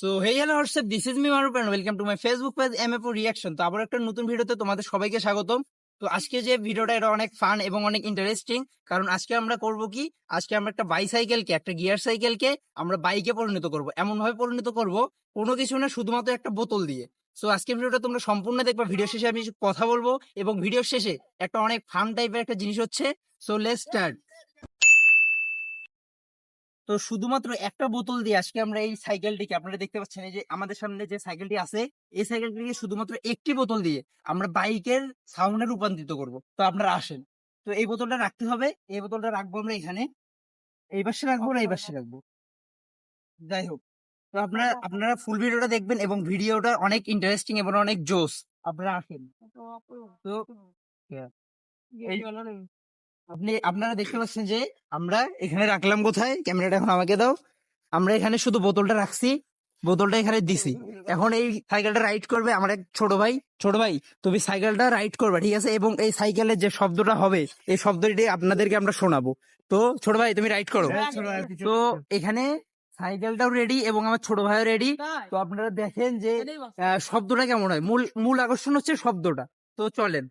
So hey hello WhatsApp, this is me Maruf and welcome to my Facebook page MFO reaction. তো আবার একটা নতুন ভিডিওতে তোমাদের সবাইকে স্বাগতম। তো আজকে যে ভিডিওটা এটা অনেক ফান এবং অনেক ইন্টারেস্টিং, কারণ আজকে আমরা করব কি, আজকে আমরা একটা বাইসাইকেলকে, একটা গিয়ার সাইকেলকে আমরা বাইকে পরিণত করব। এমন ভাবে পরিণত করব কোনো কিছু না, শুধুমাত্র একটা বোতল দিয়ে। সো আজকের ভিডিওটা তোমরা সম্পূর্ণ দেখবা। ভিডিও শেষে আমি কিছু কথা বলবো এবং ভিডিও শেষে একটা অনেক ফান টাইপের একটা জিনিস হচ্ছে। So let's start. তো শুধুমাত্র একটা বোতল দিয়ে আজকে আমরা এই সাইকেলটিকে, আপনারা দেখতে পাচ্ছেন এই যে আমাদের সামনে যে সাইকেলটি আছে, এই সাইকেলটিকে শুধুমাত্র একটি বোতল দিয়ে আমরা বাইকের সাউন্ডে রূপান্তরিত করব। তো আপনারা আসেন। তো এই বোতলটা রাখতে হবে, এই বোতলটা রাখবো আমরা এখানে। এই পাশে রাখবো না এই পাশে রাখবো, যাই হোক। তো আপনারা আপনারা ফুল ভিডিওটা দেখবেন এবং ভিডিওটা অনেক ইন্টারেস্টিং এবং অনেক জোস। আপনারা আসেন। তো এই আপনারা দেখতে পাচ্ছেন যে আমরা এখানে রাখলাম কোথায়, ক্যামেরাটা এখন আমাকে দাও। আমরা এখানে শুধু বোতলটা রাখছি, বোতলটা এখানে দিছি। এখন এই সাইকেলটা রাইড করবে আমার এক ছোট ভাই। ছোট ভাই, তুমি সাইকেলটা রাইড করবে, ঠিক আছে? এবং এই সাইকেলের যে শব্দটা হবে, এই শব্দটি আপনাদেরকে আমরা শোনাবো। তো ছোট ভাই, তুমি রাইড করো। তো এখানে সাইকেলটাও রেডি এবং আমার ছোট ভাইও রেডি। তো আপনারা দেখেন যে শব্দটা কেমন হয়। মূল মূল আকর্ষণ হচ্ছে শব্দটা। তো চলেন।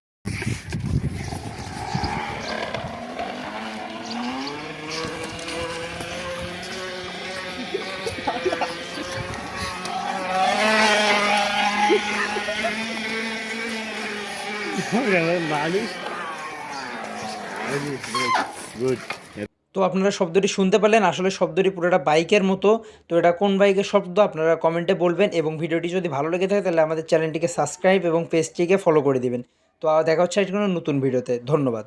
তো আপনারা শব্দটি শুনতে পারলেন, আসলে শব্দটি পুরোটা বাইকের মতো। তো এটা কোন বাইকের শব্দ আপনারা কমেন্টে বলবেন, এবং ভিডিওটি যদি ভালো লেগে থাকে তাহলে আমাদের চ্যানেলটিকে সাবস্ক্রাইব এবং পেজটিকে ফলো করে দিবেন। তো দেখা হচ্ছে আজকে কোনো নতুন ভিডিওতে। ধন্যবাদ।